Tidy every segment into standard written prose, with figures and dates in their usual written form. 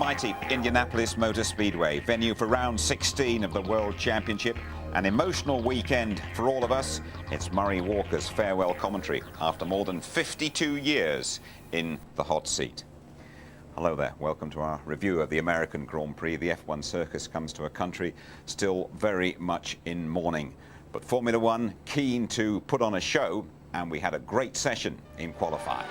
mighty Indianapolis Motor Speedway, venue for round 16 of the World Championship. An emotional weekend for all of us. It's Murray Walker's farewell commentary after more than 52 years in the hot seat. Hello there, welcome to our review of the American Grand Prix. The F1 circus comes to a country still very much in mourning. But Formula One keen to put on a show, and we had a great session in qualifying.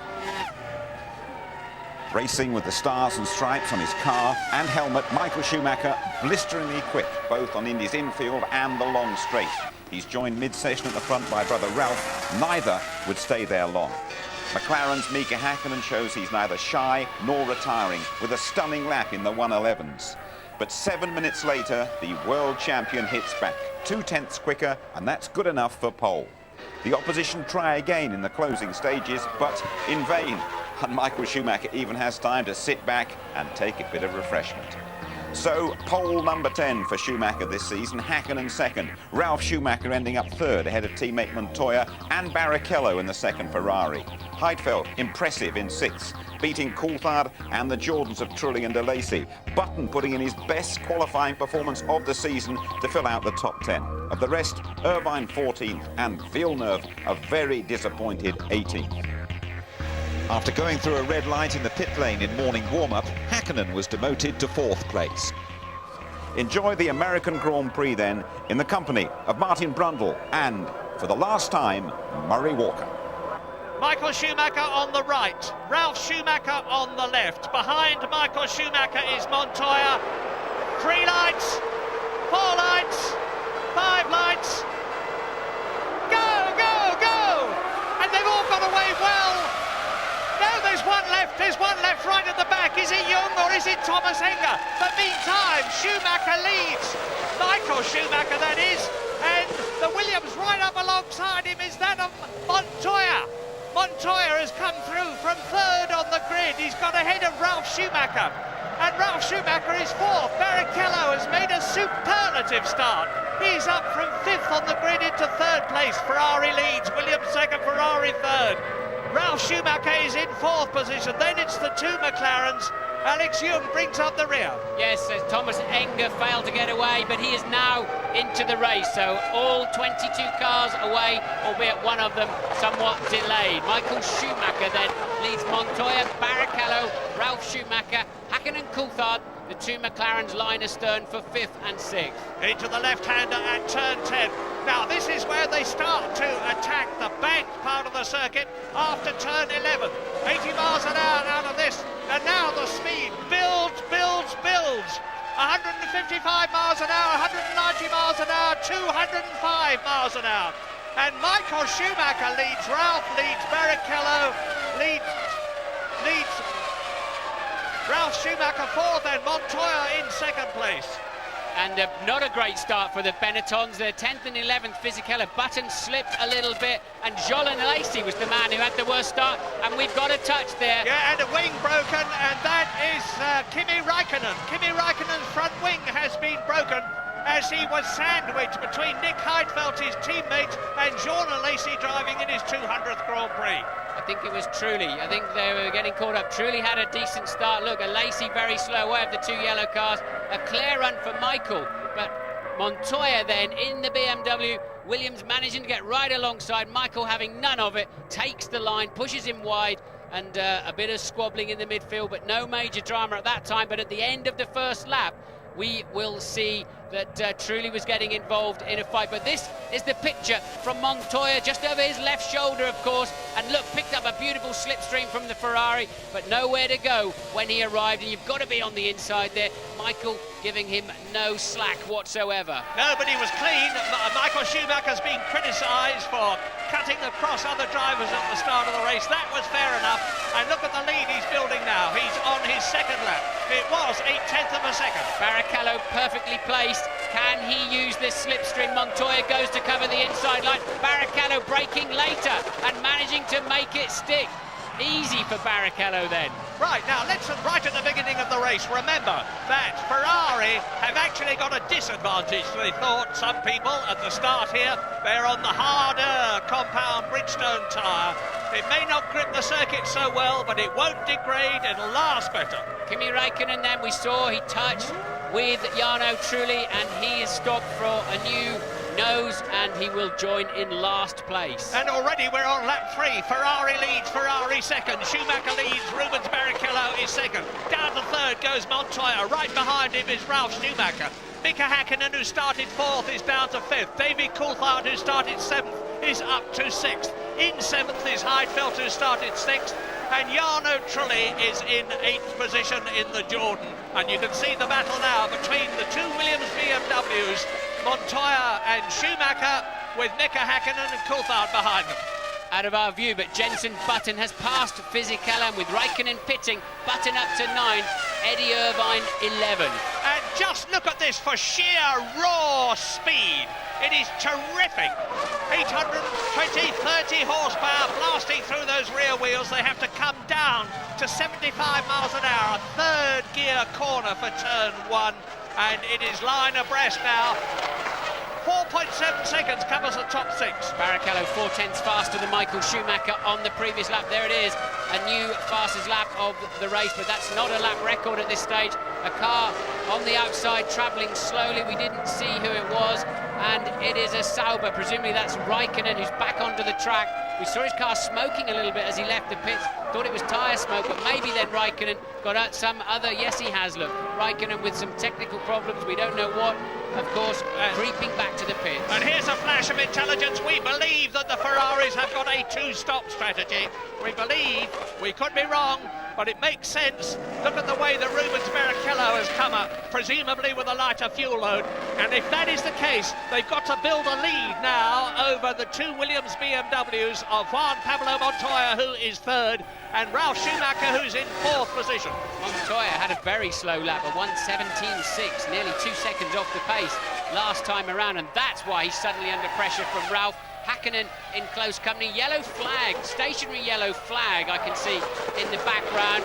Racing with the stars and stripes on his car and helmet, Michael Schumacher blisteringly quick, both on Indy's infield and the long straight. He's joined mid-session at the front by brother Ralph. Neither would stay there long. McLaren's Mika Häkkinen shows he's neither shy nor retiring, with a stunning lap in the 111s. But 7 minutes later, the world champion hits back, 2/10 quicker, and that's good enough for pole. The opposition try again in the closing stages, but in vain. And Michael Schumacher even has time to sit back and take a bit of refreshment. So, pole number 10 for Schumacher this season, Häkkinen second. Ralf Schumacher ending up third ahead of teammate Montoya and Barrichello in the second Ferrari. Heidfeld impressive in sixth, beating Coulthard and the Jordans of Trulli and De Lacy. Button putting in his best qualifying performance of the season to fill out the top 10. Of the rest, Irvine 14th and Villeneuve a very disappointed 18th. After going through a red light in the pit lane in morning warm-up, Häkkinen was demoted to 4th place. Enjoy the American Grand Prix then, in the company of Martin Brundle and, for the last time, Murray Walker. Michael Schumacher on the right, Ralf Schumacher on the left. Behind Michael Schumacher is Montoya. 3 lights, 4 lights, 5 lights. Go, go, go! And they've all got away well. No, there's one left right at the back. Is it Young or is it Thomas Enger? But meantime, Schumacher leads. Michael Schumacher, that is. And the Williams right up alongside him is that of Montoya. Montoya has come through from 3rd on the grid. He's got ahead of Ralf Schumacher. And Ralf Schumacher is 4th. Barrichello has made a superlative start. He's up from 5th on the grid into 3rd place. Ferrari leads, Williams 2nd, Ferrari 3rd. Ralf Schumacher is in 4th position. Then it's the 2 McLarens. Alex Young brings up the rear. Yes, Thomas Enger failed to get away, but he is now into the race. So all 22 cars away, albeit one of them somewhat delayed. Michael Schumacher then leads Montoya, Barrichello, Ralf Schumacher, Häkkinen, Coulthard. The 2 McLarens line astern for 5th and 6th. Into the left-hander at turn 10. Now this is where they start to attack the banked part of the circuit after turn 11. 80 miles an hour out of this, and now the speed builds. 155 miles an hour, 190 miles an hour, 205 miles an hour. And Michael Schumacher leads, Ralf leads, Barrichello leads Ralf Schumacher 4th and Montoya in 2nd place. And not a great start for the Benettons. They're 10th and 11th. Fisichella. Button slipped a little bit, and Jolyon Alesi was the man who had the worst start. And we've got a touch there. Yeah, and a wing broken, and that is Kimi Räikkönen. Kimi Räikkönen's front wing has been broken as he was sandwiched between Nick Heidfeld, his teammate, and Jolyon Alesi driving in his 200th Grand Prix. I think it was Trulli. I think they were getting caught up. Trulli had a decent start. Look, Alesi very slow away of the 2 yellow cars. A clear run for Michael, but Montoya then in the BMW. Williams managing to get right alongside. Michael having none of it. Takes the line, pushes him wide, and a bit of squabbling in the midfield, but no major drama at that time. But at the end of the first lap, we will see that Trulli was getting involved in a fight. But this is the picture from Montoya, just over his left shoulder, of course. And look, picked up a beautiful slipstream from the Ferrari, but nowhere to go when he arrived. And you've got to be on the inside there. Michael giving him no slack whatsoever. No, but he was clean. Michael Schumacher's been criticised for cutting across other drivers at the start of the race. That was fair enough. And look at the lead he's building now. He's on his 2nd lap. It was 1/10 of a second. Barrichello perfectly placed. Can he use this slipstream? Montoya goes to cover the inside line. Barrichello braking later and managing to make it stick. Easy for Barrichello then. Right, now let's, right at the beginning of the race, remember that Ferrari have actually got a disadvantage, they thought, some people, at the start here. They're on the harder compound Bridgestone tyre. It may not grip the circuit so well, but it won't degrade, it'll last better. Kimi Räikkönen then, we saw he touched with Jarno Trulli, and he is stopped for a new nose, and he will join in last place. And already we're on lap 3. Ferrari leads, Ferrari second. Schumacher leads, Rubens Barrichello is second. Down to third goes Montoya. Right behind him is Ralf Schumacher. Mika Häkkinen, who started fourth, is down to fifth. David Coulthard, who started seventh, is up to sixth. In seventh is Heidfeld, who started sixth. And Jarno Trulli is in 8th position in the Jordan. And you can see the battle now between the two Williams BMWs, Montoya and Schumacher, with Mika Häkkinen and Coulthard behind them. Out of our view, but Jenson Button has passed Fisichella, with Räikkönen pitting, Button up to 9, Eddie Irvine 11. And just look at this for sheer raw speed. It is terrific. 820, 30 horsepower blasting through those rear wheels. They have to come down to 75 miles an hour. Third gear corner for turn 1. And it is line abreast now. 4.7 seconds covers the top 6. Barrichello 4/10 faster than Michael Schumacher on the previous lap. There it is, a new fastest lap of the race, but that's not a lap record at this stage. A car on the outside travelling slowly. We didn't see who it was, and it is a Sauber. Presumably that's Räikkönen, who's back onto the track. We saw his car smoking a little bit as he left the pits. Thought it was tyre smoke, but maybe then Räikkönen got out some other. Yes, he has, look. Räikkönen with some technical problems. We don't know what. Of course, creeping back to the pits. And here's a flash of intelligence. We believe that the Ferraris have got a two-stop strategy. We believe, we could be wrong, but it makes sense. Look at the way that Rubens Barrichello has come up, presumably with a lighter fuel load. And if that is the case, they've got to build a lead now over the two Williams BMWs of Juan Pablo Montoya, who is third, and Ralf Schumacher, who's in fourth position. Montoya had a very slow lap, a 1:17.6, nearly 2 seconds off the pace last time around, and that's why he's suddenly under pressure from Ralf. Häkkinen in close company. Yellow flag, stationary yellow flag I can see in the background,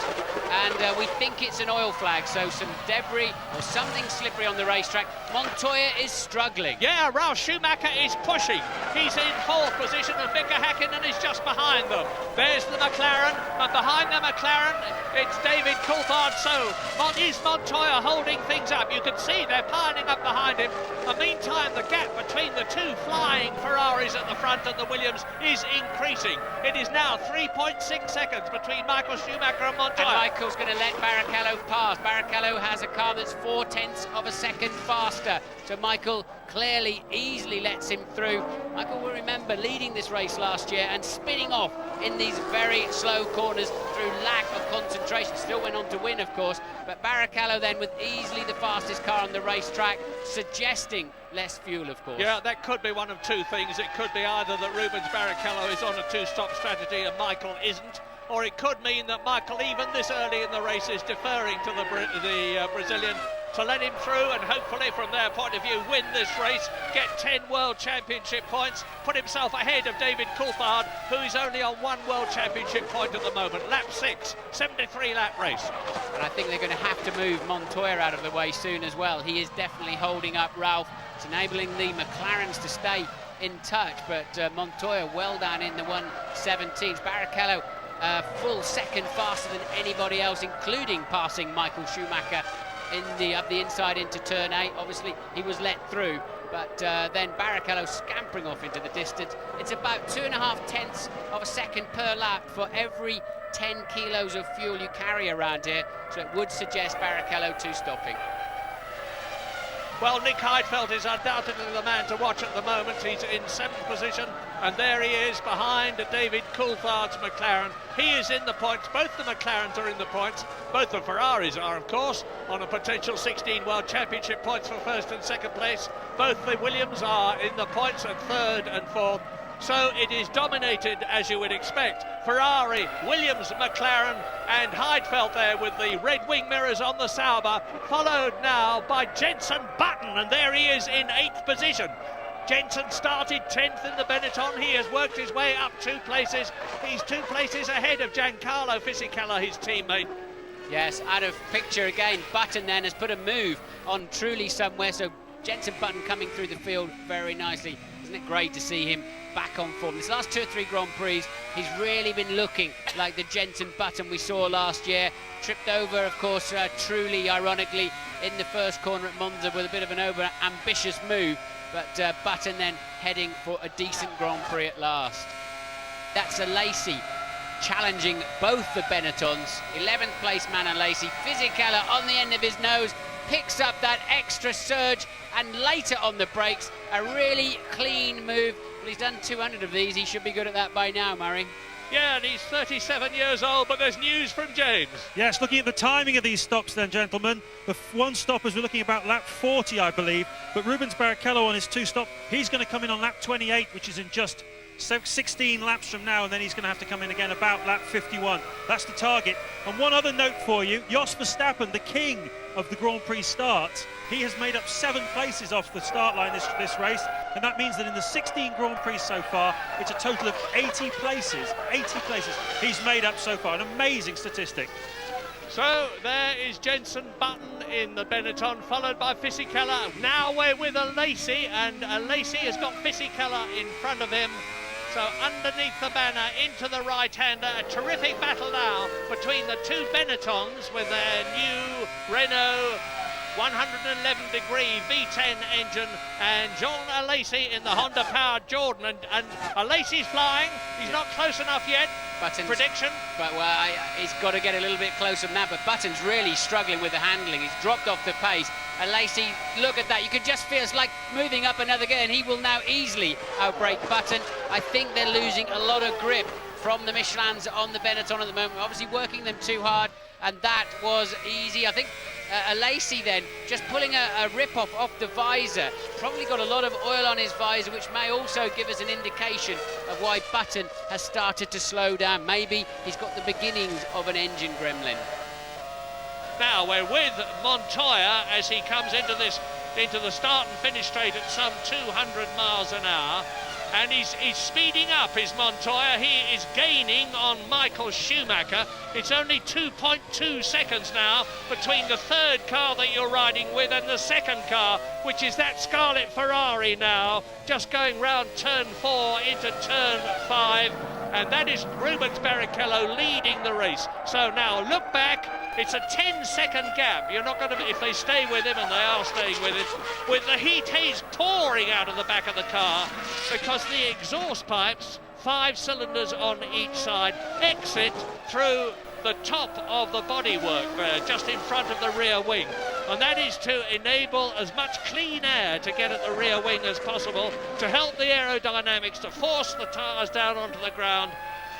and we think it's an oil flag, so some debris or something slippery on the racetrack. Montoya is struggling. Yeah, Ralf Schumacher is pushing. He's in fourth position, and Mika Häkkinen is just behind them. There's the McLaren, and behind the McLaren it's David Coulthard. So is Montoya holding things up? You can see they're piling up behind him. In the meantime, the gap between the two flying Ferraris at the front and the Williams is increasing. It is now 3.6 seconds between Michael Schumacher and Montoya. And Michael's going to let Barrichello pass. Barrichello has a car that's 4/10 of a second faster. So Michael clearly, easily lets him through. Michael will remember leading this race last year and spinning off in these very slow corners through lack of concentration. Still went on to win, of course, but Barrichello then with easily the fastest car on the racetrack, suggesting less fuel, of course. Yeah, that could be one of two things. It could be either that Rubens Barrichello is on a two-stop strategy and Michael isn't, or it could mean that Michael, even this early in the race, is deferring to the Brazilian to let him through and hopefully, from their point of view, win this race, get 10 World Championship points, put himself ahead of David Coulthard, who is only on 1 World Championship point at the moment. Lap 6, 73-lap race. And I think they're going to have to move Montoya out of the way soon as well. He is definitely holding up Ralf. It's enabling the McLarens to stay in touch, but Montoya well down in the 1:17s. Barrichello full second faster than anybody else, including passing Michael Schumacher up the inside into turn 8. Obviously he was let through, but then Barrichello scampering off into the distance. It's about 2.5 of a second per lap for every 10 kilos of fuel you carry around here, so it would suggest Barrichello stopping. Well, Nick Heidfeld is undoubtedly the man to watch at the moment. He's in 7th position, and there he is behind David Coulthard's McLaren. He is in the points. Both the McLarens are in the points. Both the Ferraris are, of course, on a potential 16 World Championship points for 1st and 2nd place. Both the Williams are in the points at 3rd and 4th. So it is dominated, as you would expect. Ferrari, Williams, McLaren and Heidfeld there with the red wing mirrors on the Sauber, followed now by Jenson Button, and there he is in 8th position. Jenson started 10th in the Benetton. He has worked his way up 2 places. He's 2 places ahead of Giancarlo Fisichella, his teammate. Yes, out of picture again. Button then has put a move on Trulli somewhere, so Jenson Button coming through the field very nicely. Isn't it great to see him back on form? This last 2 or 3 Grand Prix, he's really been looking like the Jenson Button we saw last year. Tripped over, of course, truly ironically, in the first corner at Monza with a bit of an over-ambitious move, but Button then heading for a decent Grand Prix at last. That's Alesi challenging both the Benettons. 11th place man Alesi. Fisichella on the end of his nose, picks up that extra surge, and later on the brakes, a really clean move. Well, he's done 200 of these. He should be good at that by now, Murray. Yeah, and he's 37 years old, but there's news from James. Yes, looking at the timing of these stops then, gentlemen. The one stop as we're looking about lap 40, I believe. But Rubens Barrichello on his 2 stop, he's going to come in on lap 28, which is in just 16 laps from now, and then he's going to have to come in again about lap 51. That's the target. And one other note for you, Jos Verstappen, the king of the Grand Prix starts, he has made up 7 places off the start line this race, and that means that in the 16 Grand Prix so far, it's a total of 80 places he's made up so far. An amazing statistic. So there is Jenson Button in the Benetton, followed by Fisichella. Now we're with Alesi, and Alesi has got Fisichella in front of him. So underneath the banner, into the right-hander, a terrific battle now between the 2 Benettons with their new Renault 111-degree V10 engine, and Jean Alesi in the Honda-powered Jordan, and Alesi's flying. He's not close enough yet. Button's, prediction? But he's got to get a little bit closer than that, but Button's really struggling with the handling. He's dropped off the pace. Alesi, look at that. You could just feel it's like moving up another gear, and he will now easily outbrake Button. I think they're losing a lot of grip from the Michelins on the Benetton at the moment. Obviously working them too hard, and that was easy. I think Alesi then just pulling a rip-off the visor. Probably got a lot of oil on his visor, which may also give us an indication of why Button has started to slow down. Maybe he's got the beginnings of an engine gremlin. Now we're with Montoya as he comes into the start and finish straight at some 200 miles an hour. And he's speeding up, is Montoya. He is gaining on Michael Schumacher. It's only 2.2 seconds now between the 3rd car that you're riding with and the 2nd car, which is that Scarlet Ferrari now, just going round turn 4 into turn 5. And that is Rubens Barrichello leading the race. So now look back, it's a 10-second gap. You're not going to, if they stay with him, and they are staying with him, with the heat haze pouring out of the back of the car, because the exhaust pipes, 5 cylinders on each side, exit through the top of the bodywork there, just in front of the rear wing. And that is to enable as much clean air to get at the rear wing as possible, to help the aerodynamics, to force the tyres down onto the ground.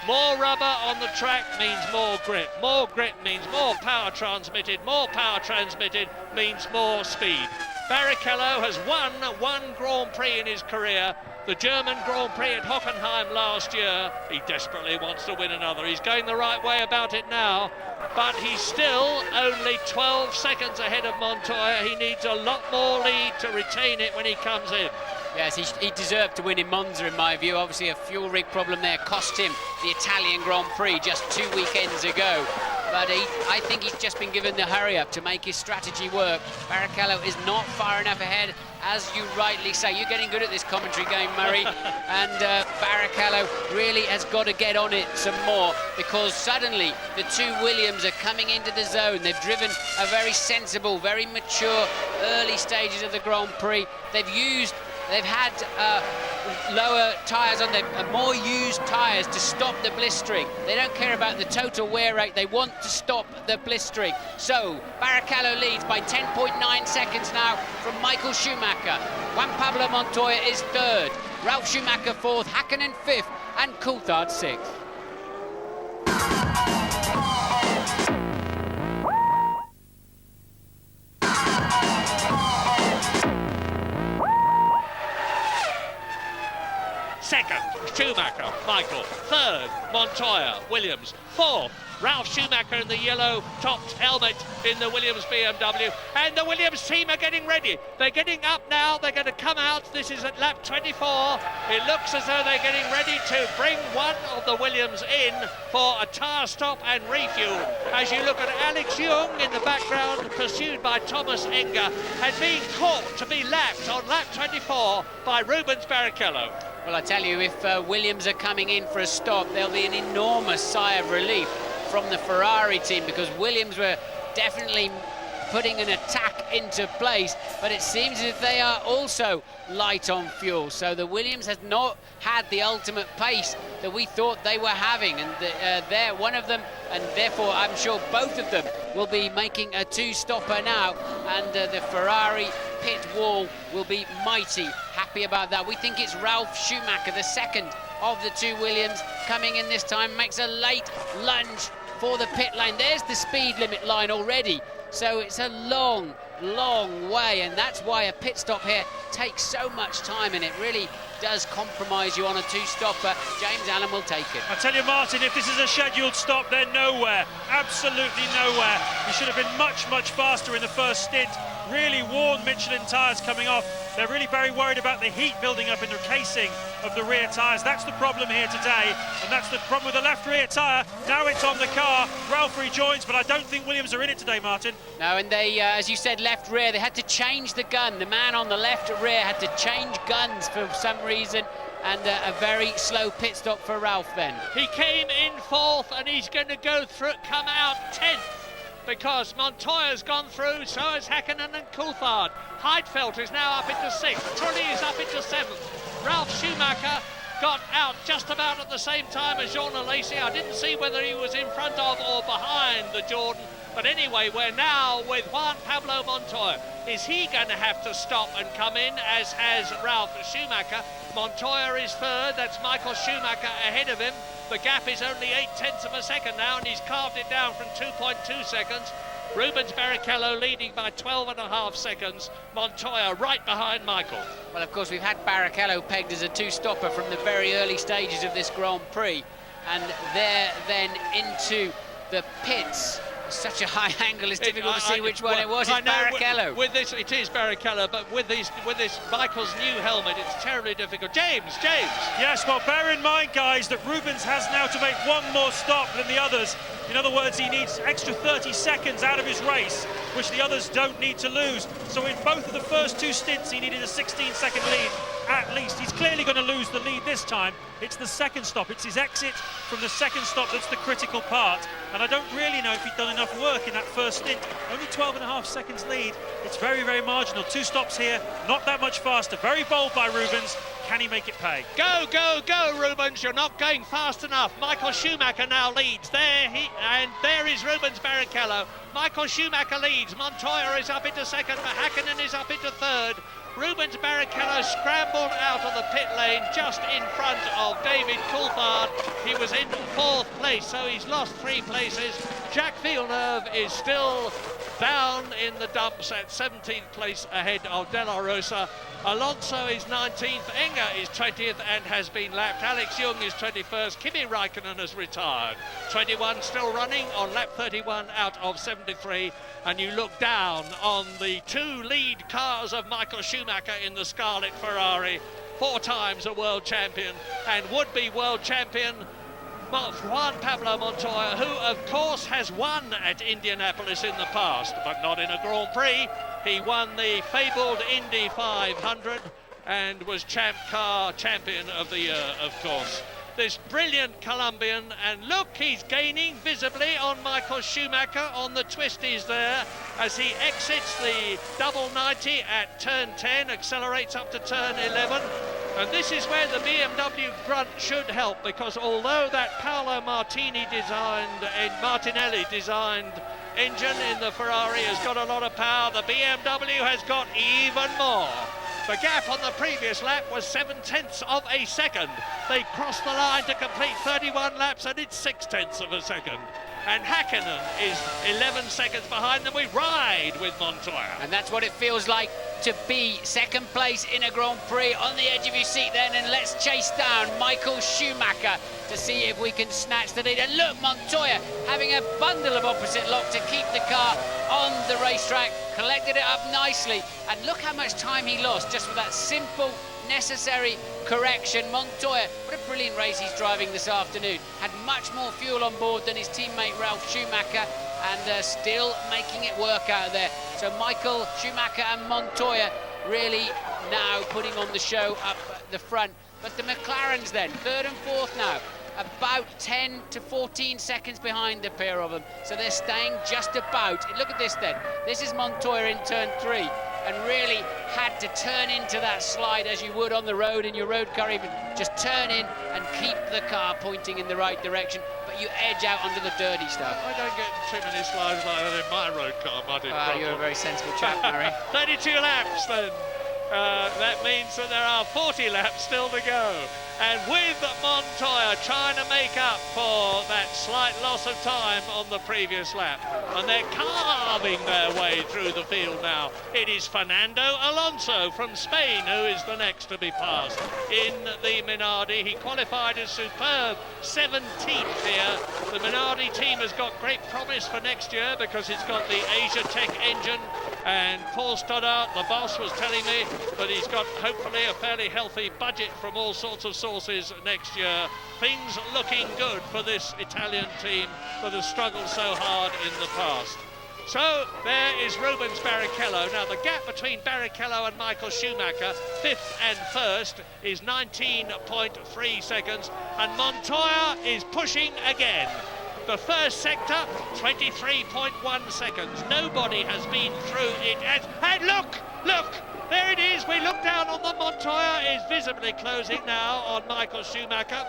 More rubber on the track means more grip. More grip means more power transmitted. More power transmitted means more speed. Barrichello has won 1 Grand Prix in his career, the German Grand Prix at Hockenheim last year. He desperately wants to win another. He's going the right way about it now, but he's still only 12 seconds ahead of Montoya. He needs a lot more lead to retain it when he comes in. Yes, he deserved to win in Monza, in my view. Obviously, a fuel rig problem there cost him the Italian Grand Prix just 2 weekends ago. But I think he's just been given the hurry-up to make his strategy work. Barrichello is not far enough ahead, as you rightly say. You're getting good at this commentary game, Murray. And Barrichello really has got to get on it some more, because suddenly the 2 Williams are coming into the zone. They've driven a very sensible, very mature early stages of the Grand Prix. They've had lower tyres on them, more used tyres to stop the blistering. They don't care about the total wear rate, they want to stop the blistering. So Barrichello leads by 10.9 seconds now from Michael Schumacher. Juan Pablo Montoya is 3rd, Ralf Schumacher 4th, Hakkinen 5th, and Coulthard 6th. Second, Schumacher, Michael. 3rd, Montoya, Williams. 4th, Ralf Schumacher in the yellow-topped helmet in the Williams BMW. And the Williams team are getting ready. They're getting up now. They're going to come out. This is at lap 24. It looks as though they're getting ready to bring one of the Williams in for a tyre stop and refuel. As you look at Alex Young in the background, pursued by Thomas Enger, and being caught to be lapped on lap 24 by Rubens Barrichello. Well, I tell you, if Williams are coming in for a stop, there'll be an enormous sigh of relief from the Ferrari team, because Williams were definitely putting an attack into place, but it seems as if they are also light on fuel. So the Williams has not had the ultimate pace that we thought they were having, and they're one of them, and therefore I'm sure both of them will be making a two-stopper now, and the Ferrari pit wall will be mighty happy about that. We think it's Ralf Schumacher, the second of the two Williams, coming in this time, makes a late lunge for the pit lane. There's the speed limit line already, so it's a long way, and that's why a pit stop here takes so much time, and it really does compromise you on a two-stopper. James Allen will take it. I tell you, Martin, if this is a scheduled stop, they're nowhere, absolutely nowhere. You should have been much faster in the first stint. Really worn Michelin tyres coming off. They're really very worried about the heat building up in the casing of the rear tyres. That's the problem here today, and that's the problem with the left rear tyre. Now it's on the car. Ralf rejoins, but I don't think Williams are in it today, Martin. No, and they, as you said, left rear, they had to change the gun. The man on the left rear had to change guns for some reason, and a very slow pit stop for Ralf then. He came in fourth, and he's going to come out 10th. Because Montoya's gone through, so has Häkkinen and Coulthard. Heidfeld is now up into 6th. Trulli is up into 7th. Ralf Schumacher got out just about at the same time as Jean Alesi. I didn't see whether he was in front of or behind the Jordan. But anyway, we're now with Juan Pablo Montoya. Is he going to have to stop and come in, as has Ralf Schumacher? Montoya is third. That's Michael Schumacher ahead of him. The gap is only 0.8 of a second now, and he's carved it down from 2.2 seconds. Rubens Barrichello leading by 12.5 seconds. Montoya right behind Michael. Well, of course, we've had Barrichello pegged as a two-stopper from the very early stages of this Grand Prix, and they're then into the pits. Such a high angle, it's difficult to see which one it was. It's Barrichello. With this, it is Barrichello, but with this Michael's new helmet, it's terribly difficult. James. Yes, well, bear in mind, guys, that Rubens has now to make one more stop than the others. In other words, he needs extra 30 seconds out of his race, which the others don't need to lose. So in both of the first two stints, he needed a 16-second lead at least. He's clearly going to lose the lead this time. It's the second stop. It's his exit from the second stop that's the critical part. And I don't really know if he'd done enough work in that first stint. Only 12.5 seconds lead. It's very marginal. Two stops here, not that much faster. Very bold by Rubens. Can he make it pay? Go, Rubens. You're not going fast enough. Michael Schumacher now leads. There is Rubens Barrichello. Michael Schumacher leads. Montoya is up into second, but Häkkinen is up into third. Rubens Barrichello scrambled out of the pit lane just in front of David Coulthard. He was in fourth place, so he's lost 3 places. Jacques Villeneuve is still down in the dumps at 17th place ahead of De La Rosa. Alonso is 19th, Enger is 20th and has been lapped. Alex Young is 21st, Kimi Raikkonen has retired. 21 still running on lap 31 out of 73. And you look down on the 2 lead cars of Michael Schumacher in the Scarlet Ferrari, 4 times a world champion and would-be world champion Juan Pablo Montoya, who of course has won at Indianapolis in the past, but not in a Grand Prix. He won the fabled Indy 500 and was car champion of the year, of course. This brilliant Colombian, and look, he's gaining visibly on Michael Schumacher on the twisties there as he exits the double 90 at turn 10, accelerates up to turn 11. And this is where the BMW grunt should help, because although that Paolo Martinelli designed engine in the Ferrari has got a lot of power, the BMW has got even more. The gap on the previous lap was 0.7 of a second. They crossed the line to complete 31 laps and it's 0.6 of a second. and Häkkinen is 11 seconds behind them. We ride with Montoya. And that's what it feels like to be second place in a Grand Prix, on the edge of your seat then, and let's chase down Michael Schumacher to see if we can snatch the lead. And look, Montoya having a bundle of opposite lock to keep the car on the racetrack, collected it up nicely, and look how much time he lost just for that simple, necessary correction. Montoya, what a brilliant race he's driving this afternoon. Had much more fuel on board than his teammate Ralf Schumacher, and still making it work out there. So Michael Schumacher and Montoya really now putting on the show up at the front. But the McLarens then, third and fourth now, about 10 to 14 seconds behind the pair of them. So they're staying just about. Look at this then. This is Montoya in turn 3, and really had to turn into that slide as you would on the road in your road car, even just turn in and keep the car pointing in the right direction, but you edge out onto the dirty stuff. I don't get too many slides like that in my road car, Martin. You're a very sensible chap, Murray. 32 laps then. That means that there are 40 laps still to go. And with Montoya trying to make up for that slight loss of time on the previous lap. And they're carving their way through the field now. It is Fernando Alonso from Spain who is the next to be passed in the Minardi. He qualified as superb 17th here. The Minardi team has got great promise for next year because it's got the Asia Tech engine, and Paul Stoddart, the boss, was telling me that he's got hopefully a fairly healthy budget from all sorts of sources next year. Things looking good for this Italian team that has struggled so hard in the past. So there is Rubens Barrichello. Now the gap between Barrichello and Michael Schumacher, 5th and 1st, is 19.3 seconds, and Montoya is pushing again. The first sector, 23.1 seconds. Nobody has been through it. And look, there it is. We look down on the Montoya is visibly closing now on Michael Schumacher.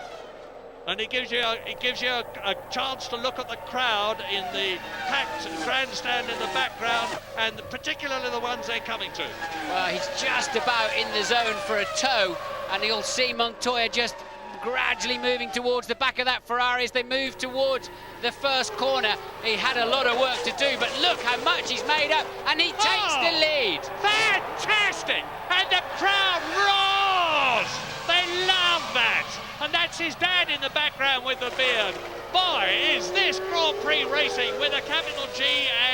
And it gives you a chance to look at the crowd in the packed grandstand in the background, and particularly the ones they're coming to. Well, he's just about in the zone for a tow, and you'll see Montoya just gradually moving towards the back of that Ferrari as they move towards the first corner. He had a lot of work to do, but look how much he's made up, and he takes the lead. Fantastic! And the crowd roars! They love that! And that's his dad in the background with the beard. Boy, is this Grand Prix racing with a capital G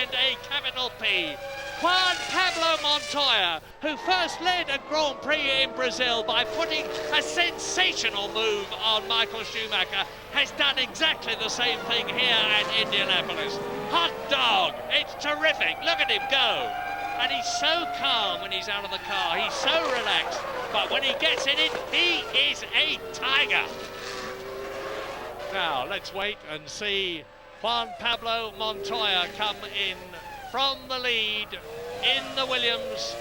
and a capital P. Juan Pablo Montoya, who first led a Grand Prix in Brazil by putting a sensational move on Michael Schumacher, has done exactly the same thing here at Indianapolis. Hot dog, it's terrific, look at him go. And he's so calm when he's out of the car, he's so relaxed, but when he gets in it, he is a tiger. Now, let's wait and see Juan Pablo Montoya come in from the lead in the Williams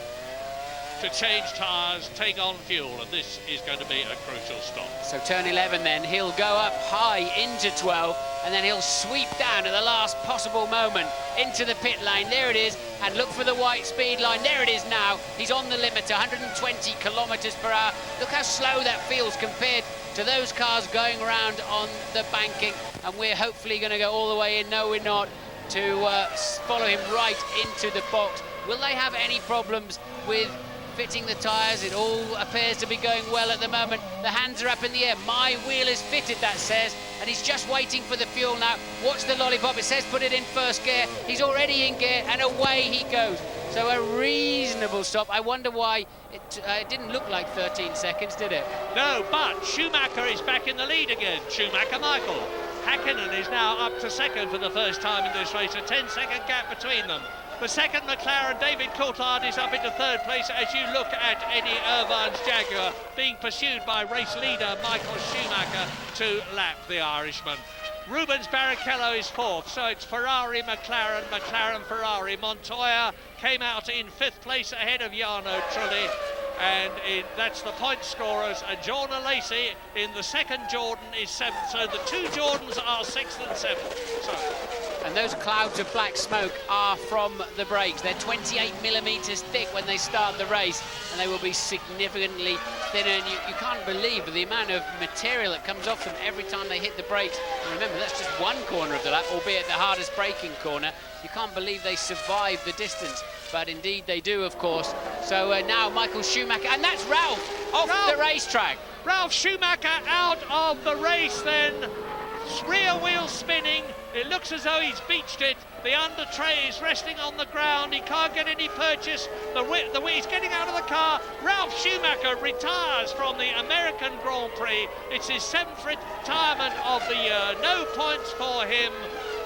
to change tyres, take on fuel, and this is going to be a crucial stop. So turn 11 then, he'll go up high into 12, and then he'll sweep down at the last possible moment into the pit lane. There it is, and look for the white speed line. There it is now. He's on the limiter, 120 kilometres per hour. Look how slow that feels compared to those cars going around on the banking, and we're hopefully going to go all the way in. No, we're not, to follow him right into the box. Will they have any problems with fitting the tyres? It all appears to be going well at the moment. The hands are up in the air. My wheel is fitted, that says, and he's just waiting for the fuel now. Watch the lollipop. It says put it in first gear. He's already in gear, and away he goes. So a reasonable stop. I wonder why it didn't look like 13 seconds, did it? No, but Schumacher is back in the lead again. Schumacher Michael. Häkkinen is now up to second for the first time in this race. A 10-second gap between them. The second McLaren, David Coulthard, is up into third place as you look at Eddie Irvine's Jaguar being pursued by race leader Michael Schumacher to lap the Irishman. Rubens Barrichello is fourth, so it's Ferrari, McLaren, McLaren, Ferrari. Montoya came out in fifth place ahead of Jarno Trulli, and that's the point scorers. And Jordan Lacey in the second Jordan is seventh, so the two Jordans are sixth and seventh. So And those clouds of black smoke are from the brakes. They're 28 millimeters thick when they start the race, and they will be significantly thinner. And you can't believe the amount of material that comes off them every time they hit the brakes. And remember, that's just one corner of the lap, albeit the hardest braking corner. You can't believe they survive the distance, but indeed they do, of course. So now Michael Schumacher, and that's Ralph off the racetrack. Ralf Schumacher out of the race then. Rear wheel spinning. It looks as though he's beached it. The under tray is resting on the ground. He can't get any purchase. He's getting out of the car. Ralf Schumacher retires from the American Grand Prix. It's his 7th retirement of the year. No points for him.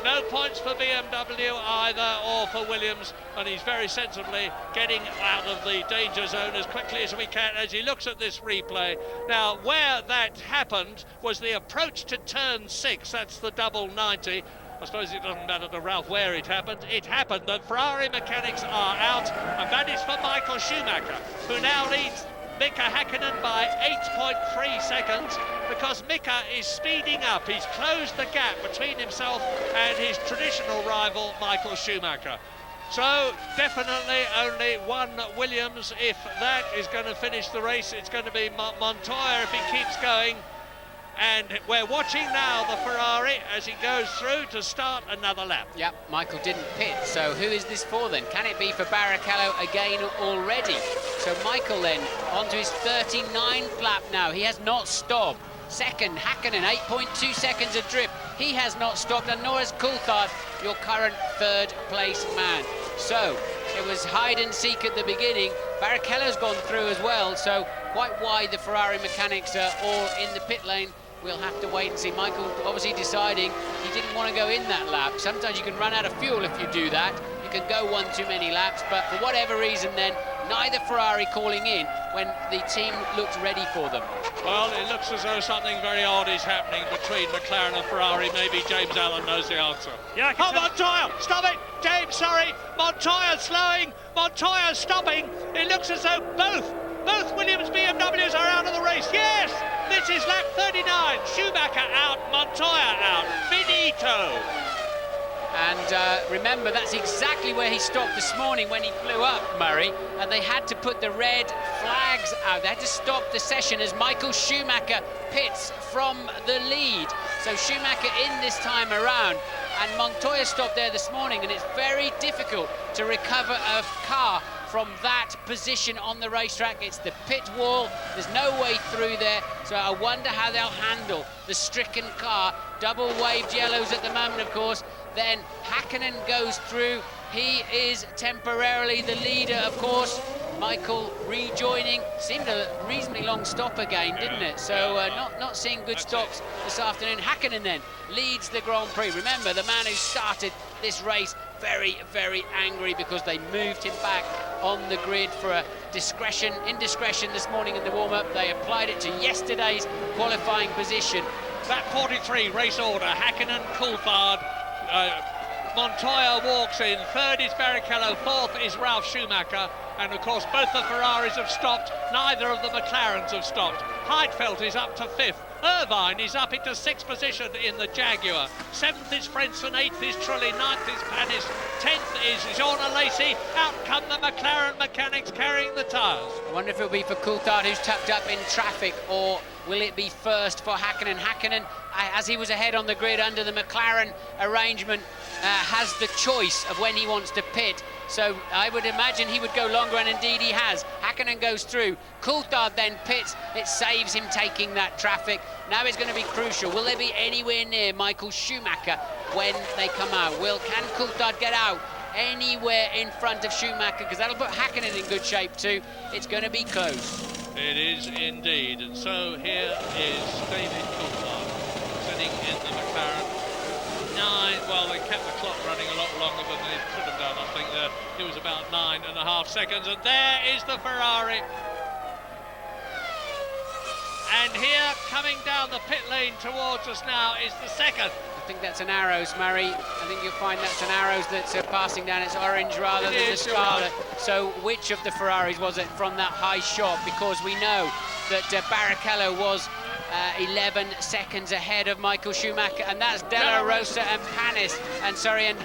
No points for BMW either, or for Williams, and he's very sensibly getting out of the danger zone as quickly as we can as he looks at this replay. Now, where that happened was the approach to turn 6, that's the double 90. I suppose it doesn't matter to Ralph where it happened. It happened. The Ferrari mechanics are out, and that is for Michael Schumacher, who now leads Mika Häkkinen by 8.3 seconds, because Mika is speeding up. He's closed the gap between himself and his traditional rival, Michael Schumacher. So definitely only one Williams. If that is going to finish the race, it's going to be Montoya if he keeps going. And we're watching now the Ferrari as he goes through to start another lap. Yep, Michael didn't pit, so who is this for then? Can it be for Barrichello again already? So Michael then onto his 39th lap now. He has not stopped. Second, Häkkinen, 8.2 seconds adrift. He has not stopped, and nor has Coulthard, your current 3rd place man. So it was hide and seek at the beginning. Barrichello's gone through as well, so quite why the Ferrari mechanics are all in the pit lane. We'll have to wait and see. Michael obviously deciding he didn't want to go in that lap. Sometimes you can run out of fuel if you do that. You can go one too many laps, but for whatever reason then, neither Ferrari calling in when the team looked ready for them. Well, it looks as though something very odd is happening between McLaren and Ferrari. Maybe James Allen knows the answer. Yeah, Montoya! Stop it! James, sorry! Montoya slowing! Montoya stopping! It looks as though both Williams BMWs are out of the race. Yes! This is lap 39. Schumacher out, Montoya out. Finito! And remember, that's exactly where he stopped this morning when he blew up, Murray, and they had to put the red flags out. They had to stop the session as Michael Schumacher pits from the lead. So Schumacher in this time around, and Montoya stopped there this morning, and it's very difficult to recover a car from that position on the racetrack. It's the pit wall, there's no way through there, so I wonder how they'll handle the stricken car. Double waved yellows at the moment, of course. Then Häkkinen goes through. He is temporarily the leader, of course. Michael rejoining. Seemed a reasonably long stop again, didn't it? So not seeing good stops this afternoon. Häkkinen then leads the Grand Prix. Remember, the man who started this race very, very angry because they moved him back on the grid for a indiscretion this morning in the warm-up. They applied it to yesterday's qualifying position. Lap 43 race order. Häkkinen, Coulthard. Montoya walks in. 3rd is Barrichello. 4th is Ralf Schumacher. And of course, both the Ferraris have stopped. Neither of the McLarens have stopped. Heidfeld is up to 5th. Irvine is up into 6th position in the Jaguar. 7th is Frentzen, 8th is Trulli, 9th is Panis, 10th is Jean Alesi. Out come the McLaren mechanics carrying the tyres. I wonder if it'll be for Coulthard, who's tucked up in traffic, or will it be first for Häkkinen? Häkkinen, as he was ahead on the grid under the McLaren arrangement, has the choice of when he wants to pit. So I would imagine he would go longer, and indeed he has. Häkkinen goes through. Coulthard then pits. It saves him taking that traffic. Now it's going to be crucial. Will they be anywhere near Michael Schumacher when they come out? Can Coulthard get out anywhere in front of Schumacher? Because that'll put Häkkinen in good shape too. It's going to be close. It is indeed. And so here is David Coulthard sitting in the McLaren. Well, they kept the clock running a lot longer than they could have done. I think it was about 9.5 seconds. And there is the Ferrari. And here, coming down the pit lane towards us now, is the 2nd. I think that's an Arrows, Murray. I think you'll find that's an Arrows that's passing down. It's orange rather than the Scarlet. So which of the Ferraris was it from that high shot? Because we know that Barrichello was 11 seconds ahead of Michael Schumacher, and that's De La Rosa and Panis, and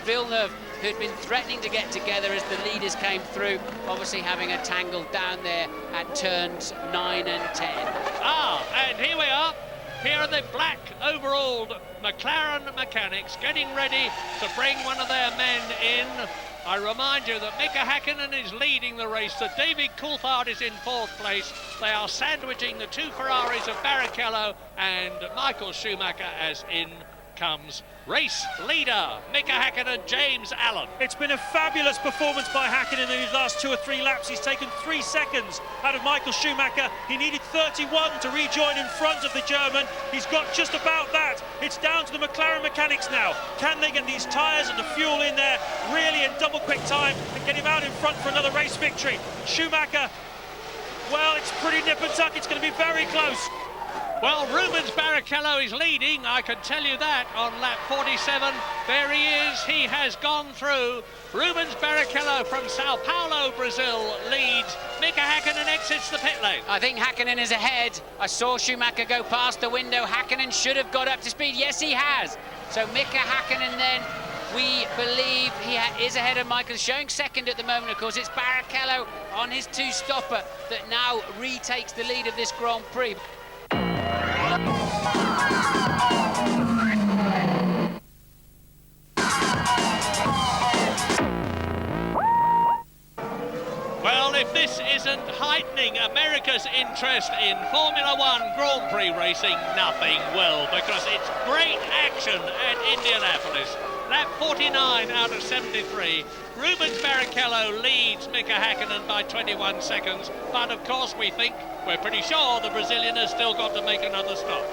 Villeneuve, who'd been threatening to get together as the leaders came through, obviously having a tangle down there at turns 9 and 10. And here we are. Here are the black overalled McLaren mechanics getting ready to bring one of their men in. I remind you that Mika Häkkinen is leading the race, that David Coulthard is in 4th place. They are sandwiching the 2 Ferraris of Barrichello and Michael Schumacher as in comes race leader Mika Häkkinen, James Allen. It's been a fabulous performance by Häkkinen in his last 2 or 3 laps. He's taken 3 seconds out of Michael Schumacher. He needed 31 to rejoin in front of the German. He's got just about that. It's down to the McLaren mechanics now. Can they get these tyres and the fuel in there really in double quick time and get him out in front for another race victory? Schumacher, well, it's pretty nip and tuck. It's going to be very close. Well, Rubens Barrichello is leading, I can tell you that, on lap 47. There he is, he has gone through. Rubens Barrichello from Sao Paulo, Brazil, leads. Mika Häkkinen exits the pit lane. I think Häkkinen is ahead. I saw Schumacher go past the window. Häkkinen should have got up to speed. Yes, he has. So Mika Häkkinen then, we believe he is ahead of Michael, showing second at the moment. Of course, it's Barrichello on his 2-stopper that now retakes the lead of this Grand Prix. Well, if this isn't heightening America's interest in Formula One Grand Prix racing, nothing will, because it's great action at Indianapolis. Lap 49 out of 73. Rubens Barrichello leads Mika Häkkinen by 21 seconds, but of course we're pretty sure the Brazilian has still got to make another stop.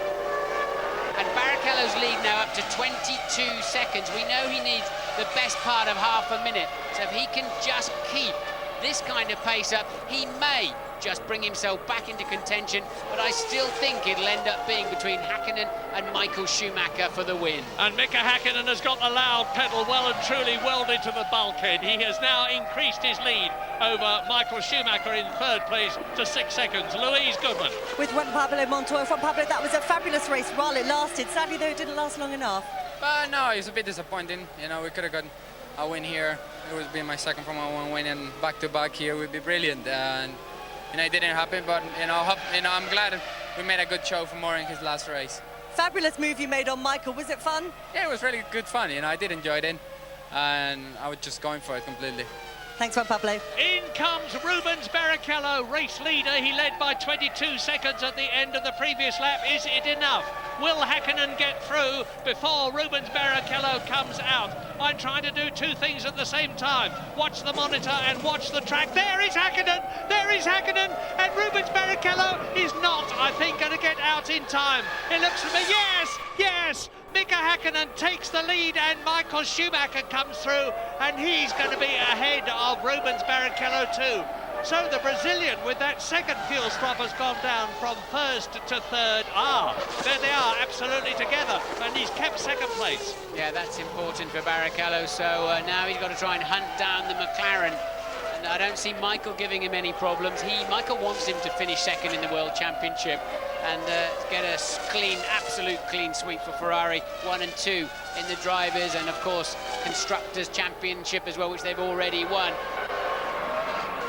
And Barrichello's lead now up to 22 seconds. We know he needs the best part of half a minute. So if he can just keep this kind of pace up, he may just bring himself back into contention, but I still think it'll end up being between Häkkinen and Michael Schumacher for the win. And Mika Häkkinen has got the loud pedal well and truly welded to the bulkhead. He has now increased his lead over Michael Schumacher in 3rd place to 6 seconds. Louise Goodman. With Juan Pablo Montoya. Juan Pablo, that was a fabulous race while it lasted. Sadly, though, it didn't last long enough. No, it was a bit disappointing. You know, we could have gotten a win here. It would be my second Formula One win, and back-to-back here would be brilliant. And it didn't happen, but I'm glad we made a good show for Moore in his last race. Fabulous move you made on Michael. Was it fun? Yeah, it was really good fun. I did enjoy it, and I was just going for it completely. Thanks, Juan Pablo. In comes Rubens Barrichello, race leader. He led by 22 seconds at the end of the previous lap. Is it enough? Will Häkkinen get through before Rubens Barrichello comes out? I'm trying to do 2 things at the same time. Watch the monitor and watch the track. There is Häkkinen! There is Häkkinen! And Rubens Barrichello is not, I think, going to get out in time. It looks to me, yes! Mika Häkkinen takes the lead and Michael Schumacher comes through, and he's going to be ahead of Rubens Barrichello too. So the Brazilian with that second fuel stop has gone down from 1st to 3rd. There they are, absolutely together, and he's kept 2nd place. Yeah, that's important for Barrichello, so now he's got to try and hunt down the McLaren. And I don't see Michael giving him any problems. Michael wants him to finish 2nd in the World Championship and get a absolute clean sweep for Ferrari, 1 and 2 in the drivers, and of course Constructors' Championship as well, which they've already won.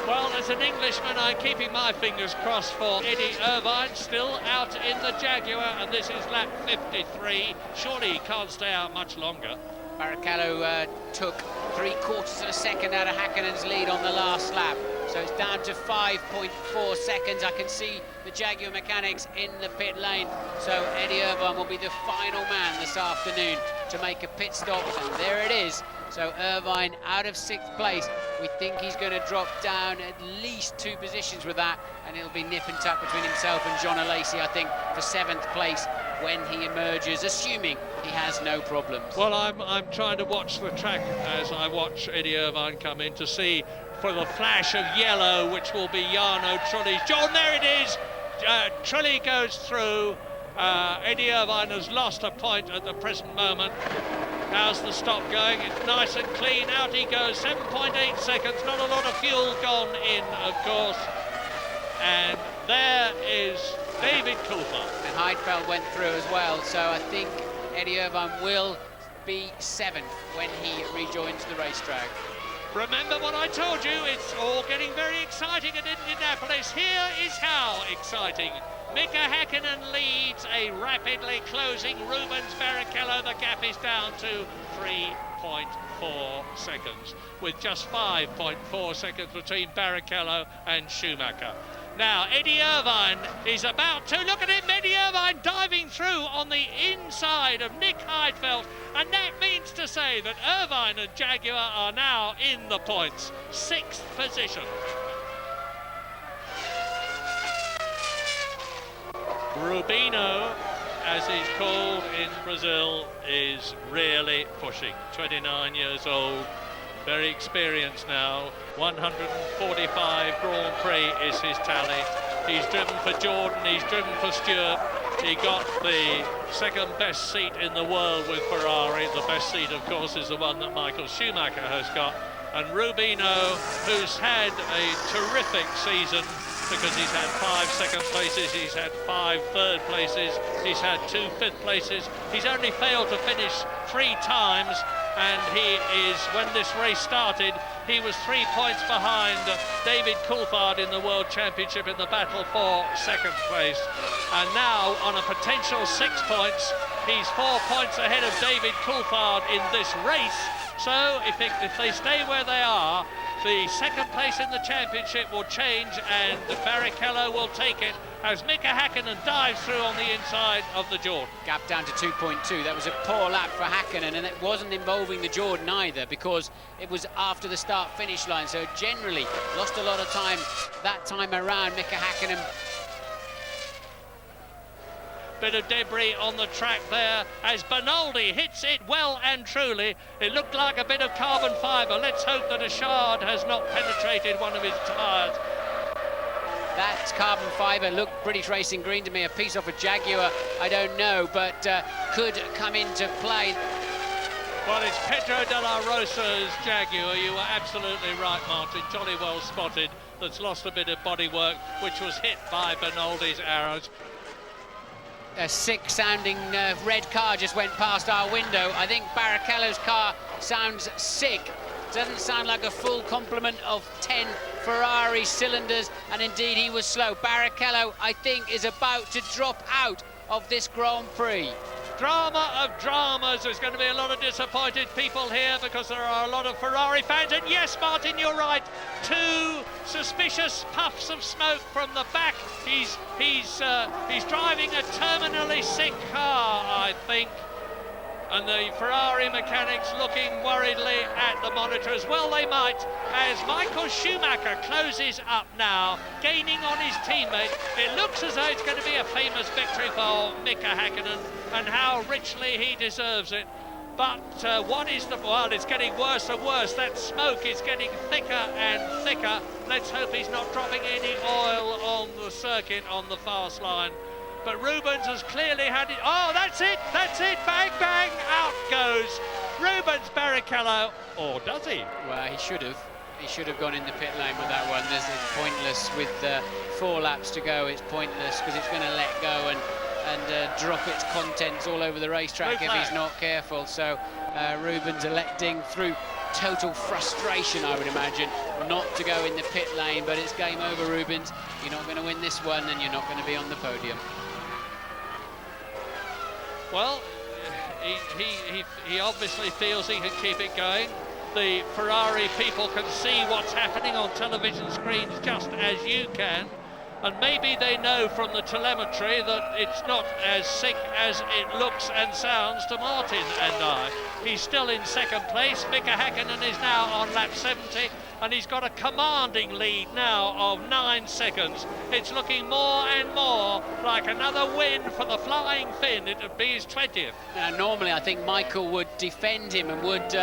Well, as an Englishman, I'm keeping my fingers crossed for Eddie Irvine, still out in the Jaguar, and this is lap 53. Surely he can't stay out much longer. Barrichello took 3/4 of a second out of Häkkinen's lead on the last lap. So it's down to 5.4 seconds. I can see the Jaguar mechanics in the pit lane. So Eddie Irvine will be the final man this afternoon to make a pit stop. And there it is. So Irvine out of 6th place. We think he's going to drop down at least 2 positions with that. And it'll be nip and tuck between himself and John Alesi, I think, for 7th place when he emerges, assuming he has no problems. Well, I'm trying to watch the track as I watch Eddie Irvine come in to see for the flash of yellow, which will be Jarno Trulli's. John, there it is. Trulli goes through. Eddie Irvine has lost a point at the present moment. How's the stop going? It's nice and clean. Out he goes. 7.8 seconds. Not a lot of fuel gone in, of course. And there is David Coulthard. And Heidfeld went through as well, so I think Eddie Irvine will be 7th when he rejoins the racetrack. Remember what I told you, it's all getting very exciting at Indianapolis. Here is how exciting. Mika Häkkinen leads a rapidly closing Rubens Barrichello. The gap is down to 3.4 seconds, with just 5.4 seconds between Barrichello and Schumacher. Now, Eddie Irvine is about to, look at him, Eddie Irvine diving through on the inside of Nick Heidfeld, and that means to say that Irvine and Jaguar are now in the points, 6th position. Rubinho, as he's called in Brazil, is really pushing. 29 years old, very experienced now. 145 Grand Prix is his tally. He's driven for Jordan, he's driven for Stewart. He got the second best seat in the world with Ferrari. The best seat, of course, is the one that Michael Schumacher has got. And Rubinho, who's had a terrific season, because he's had 5 second places, he's had 5 third places, he's had 2 fifth places. He's only failed to finish 3 times, and he is, when this race started, he was 3 points behind David Coulthard in the World Championship in the battle for 2nd place. And now, on a potential 6 points, he's 4 points ahead of David Coulthard in this race. So if they stay where they are, the 2nd place in the championship will change, and Barrichello will take it as Mika Häkkinen dives through on the inside of the Jordan. Gap down to 2.2. That was a poor lap for Häkkinen, and it wasn't involving the Jordan either, because it was after the start-finish line, so generally lost a lot of time that time around. Mika Häkkinen. Bit of debris on the track there as Bernoldi hits it well and truly. It looked like a bit of carbon fibre. Let's hope that a shard has not penetrated one of his tyres. That carbon fibre looked British Racing Green to me. A piece off a Jaguar, I don't know, but could come into play. Well, it's Pedro de la Rosa's Jaguar. You were absolutely right, Martin. Jolly well spotted. That's lost a bit of bodywork, which was hit by Bernoldi's arrows. A sick-sounding red car just went past our window. I think Barrichello's car sounds sick. Doesn't sound like a full complement of 10 Ferrari cylinders, and indeed he was slow. Barrichello, I think, is about to drop out of this Grand Prix. Drama of dramas. There's going to be a lot of disappointed people here because there are a lot of Ferrari fans. And yes, Martin, you're right. 2 suspicious puffs of smoke from the back. He's driving a terminally sick car, I think. And the Ferrari mechanics looking worriedly at the monitor as well. They might, as Michael Schumacher closes up now, gaining on his teammate. It looks as though it's going to be a famous victory for Mika Häkkinen, and how richly he deserves it. But well, it's getting worse and worse. That smoke is getting thicker and thicker. Let's hope he's not dropping any oil on the circuit on the fast line. But Rubens has clearly had it. Oh, that's it, bang, bang, out goes Rubens Barrichello. Or does he? Well, he should have. He should have gone in the pit lane with that one. It's pointless with 4 laps to go. It's pointless because it's going to let go and drop its contents all over the racetrack if he's not careful. So Rubens electing through total frustration, I would imagine, not to go in the pit lane. But it's game over, Rubens. You're not going to win this one, and you're not going to be on the podium. Well, he obviously feels he can keep it going. The Ferrari people can see what's happening on television screens just as you can. And maybe they know from the telemetry that it's not as sick as it looks and sounds to Martin and I. He's still in 2nd place. Mika Häkkinen is now on lap 70, and he's got a commanding lead now of 9 seconds. It's looking more and more like another win for the Flying Finn. It would be his 20th. Normally, I think Michael would defend him and would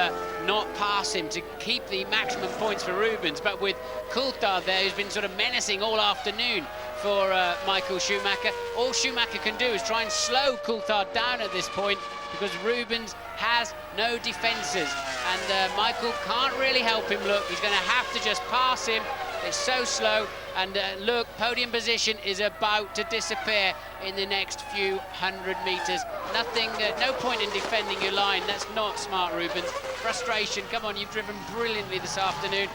not pass him to keep the maximum points for Rubens. But with Coulthard there, who's been sort of menacing all afternoon for Michael Schumacher, all Schumacher can do is try and slow Coulthard down at this point, because Rubens has no defences, and Michael can't really help him. Look, he's going to have to just pass him. It's so slow, and look, podium position is about to disappear in the next few 100 metres. Nothing, no point in defending your line. That's not smart, Rubens. Frustration. Come on, you've driven brilliantly this afternoon.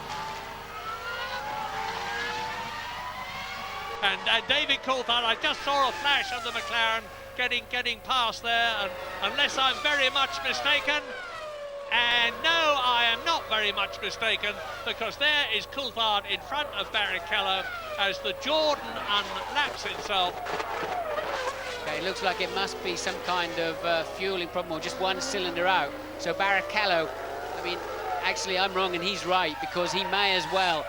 And David Coulthard, I just saw a flash of the McLaren getting past there, and unless I'm very much mistaken, and no, I am not very much mistaken, because there is Coulthard in front of Barrichello as the Jordan unlaps himself. Okay, it looks like it must be some kind of fueling problem, or just one cylinder out. So Barrichello, I mean, actually I'm wrong and he's right, because he may as well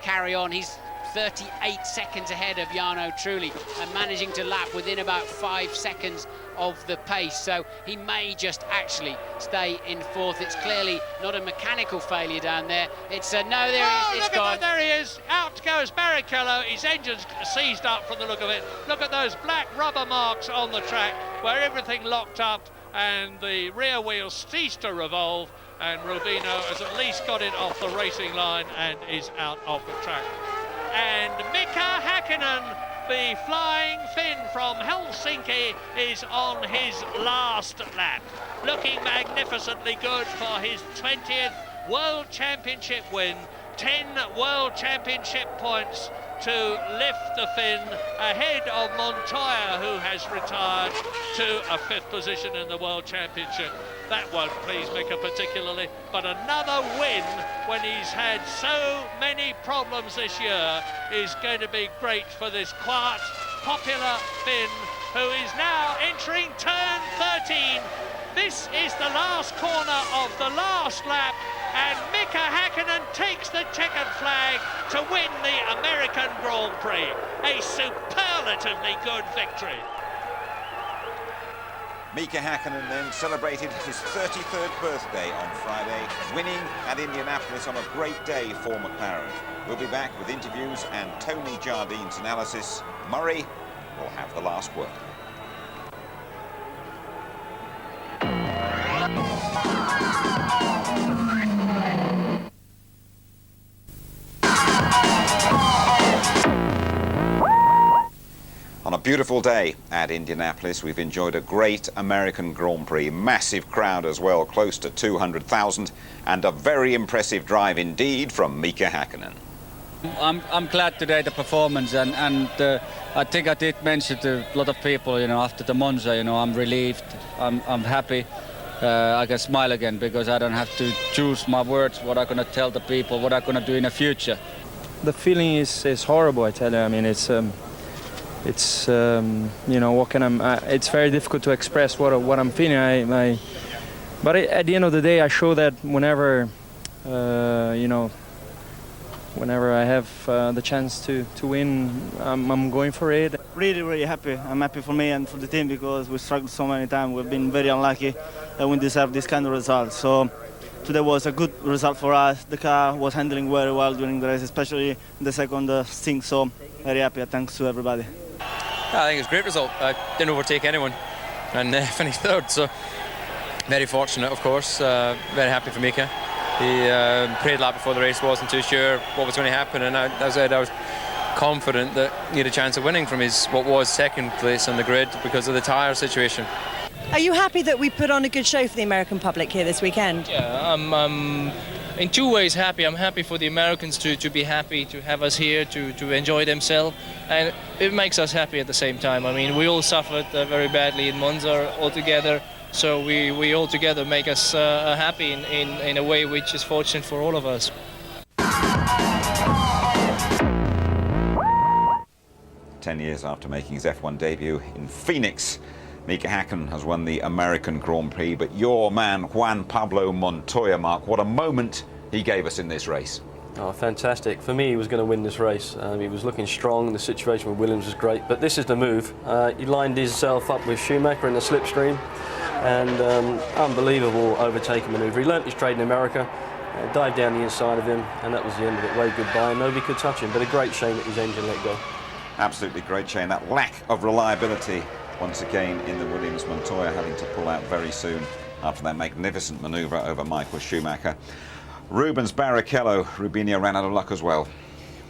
carry on. He's 38 seconds ahead of Jarno Trulli and managing to lap within about 5 seconds of the pace, so he may just actually stay in fourth. It's clearly not a mechanical failure down there. It's no, there he is, it's gone. There he is, out goes Barrichello. His engine's seized up from the look of it. Look at those black rubber marks on the track where everything locked up and the rear wheels ceased to revolve, and Rubino has at least got it off the racing line and is out of the track. And Mika Häkkinen, the flying Finn from Helsinki, is on his last lap. Looking magnificently good for his 20th World Championship win. 10 World Championship points to lift the Finn ahead of Montoya, who has retired to a 5th position in the World Championship. That won't please Mika particularly, but another win when he's had so many problems this year is going to be great for this quite popular Finn, who is now entering turn 13. This is the last corner of the last lap, and Mika Häkkinen takes the checkered flag to win the American Grand Prix. A superlatively good victory. Mika Häkkinen then celebrated his 33rd birthday on Friday, winning at Indianapolis on a great day for McLaren. We'll be back with interviews and Tony Jardine's analysis. Murray will have the last word. On a beautiful day at Indianapolis, we've enjoyed a great American Grand Prix. Massive crowd as well, close to 200,000, and a very impressive drive indeed from Mika Häkkinen. I'm glad today the performance, and I think I did mention to a lot of people, you know, after the Monza, you know, I'm relieved, I'm happy. I can smile again because I don't have to choose my words, what I'm going to tell the people, what I'm going to do in the future. The feeling is horrible, I tell you. I mean, it's you know, what can it's very difficult to express what I'm feeling. But at the end of the day, I show that whenever you know, whenever I have the chance to win, I'm going for it. Really happy. I'm happy for me and for the team because we struggled so many times. We've been very unlucky and we deserve this kind of result. So today was a good result for us. The car was handling very well during the race, especially the second stint. So very happy. Thanks to everybody. I think it's a great result. I didn't overtake anyone and finished third, so very fortunate, of course. Very happy for Mika. He prayed a lot before the race, wasn't too sure what was going to happen, and I was confident that he had a chance of winning from his what was second place on the grid because of the tyre situation. Are you happy that we put on a good show for the American public here this weekend? Yeah, I'm in two ways happy. I'm happy for the Americans to be happy to have us here, to enjoy themselves, and it makes us happy at the same time. I mean, we all suffered very badly in Monza altogether, so we all together make us happy in a way which is fortunate for all of us. 10 years after making his F1 debut in Phoenix, Mika Häkkinen has won the American Grand Prix, but your man Juan Pablo Montoya, Mark, what a moment he gave us in this race. Oh, fantastic. For me, he was going to win this race. He was looking strong, the situation with Williams was great, but this is the move. He lined himself up with Schumacher in the slipstream, and unbelievable overtaking manoeuvre. He learnt his trade in America, dived down the inside of him, and that was the end of it. Waved goodbye, and nobody could touch him, but a great shame that his engine let go. Absolutely great shame. That lack of reliability once again in the Williams. Montoya having to pull out very soon after that magnificent manoeuvre over Michael Schumacher. Rubens Barrichello, Rubinho ran out of luck as well.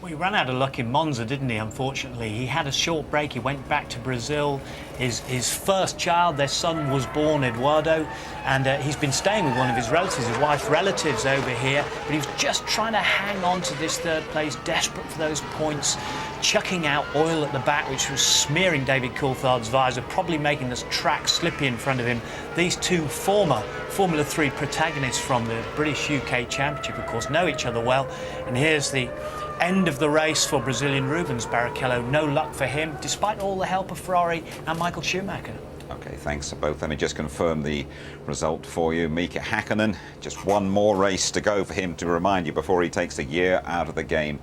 Well, he ran out of luck in Monza, didn't he, unfortunately? He had a short break, he went back to Brazil. His first child, their son, was born, Eduardo, and he's been staying with one of his relatives, his wife's relatives over here, but he was just trying to hang on to this third place, desperate for those points, chucking out oil at the back, which was smearing David Coulthard's visor, probably making this track slippy in front of him. These two former Formula 3 protagonists from the British UK Championship, of course, know each other well, and here's the end of the race for Brazilian Rubens Barrichello. No luck for him, despite all the help of Ferrari and Michael Schumacher. Okay, thanks to both. Let me just confirm the result for you. Mika Häkkinen, just one more race to go for him, to remind you, before he takes a year out of the game.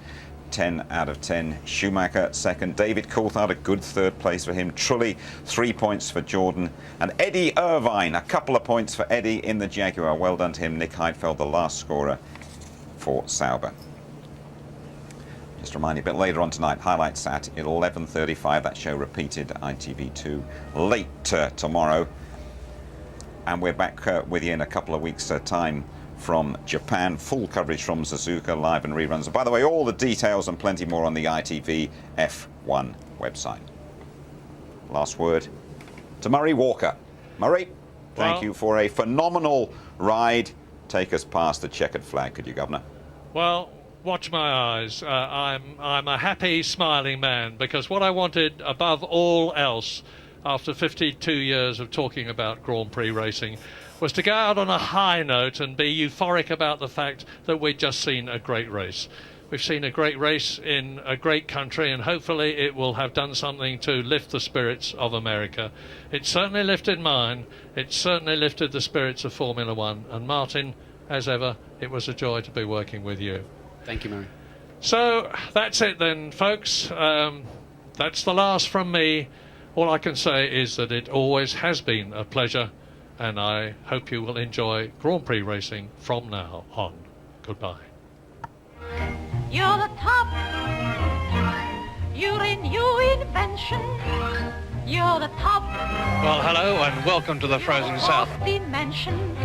10 out of 10. Schumacher second. David Coulthard, a good third place for him. Trulli, 3 points for Jordan. And Eddie Irvine, a couple of points for Eddie in the Jaguar. Well done to him. Nick Heidfeld, the last scorer for Sauber. Just remind you, a bit later on tonight, highlights at 11:35. That show repeated ITV2 late tomorrow. And we're back with you in a couple of weeks' time from Japan. Full coverage from Suzuka, live and reruns. And by the way, all the details and plenty more on the ITV F1 website. Last word to Murray Walker. Murray, thank you for a phenomenal ride. Take us past the checkered flag, could you, Governor? Well, watch my eyes. I'm a happy, smiling man, because what I wanted above all else, after 52 years of talking about Grand Prix racing, was to go out on a high note and be euphoric about the fact that we'd just seen a great race. We've seen a great race in a great country, and hopefully it will have done something to lift the spirits of America. It certainly lifted mine. It certainly lifted the spirits of Formula One. And Martin, as ever, it was a joy to be working with you. Thank you, Murray. So that's it then, folks. That's the last from me. All I can say is that it always has been a pleasure, and I hope you will enjoy Grand Prix racing from now on. Goodbye. You're the top. You're a new invention. You're the top. Well, hello and welcome to the Frozen South. Dimension.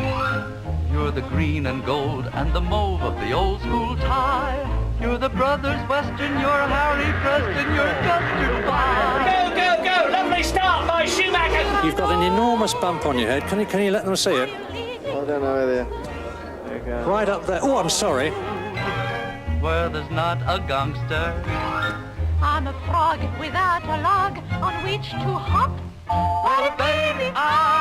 You're the green and gold and the mauve of the old school tie. You're the Brothers Western, you're Harry Preston, you're custard pie. Go, go, go! Lovely start by Schumacher! You've got an enormous bump on your head. Can you let them see it? I don't know whether. There you go. Right up there. Oh, I'm sorry. Where there's not a gangster. I'm a frog without a log on which to hop. Well, baby, I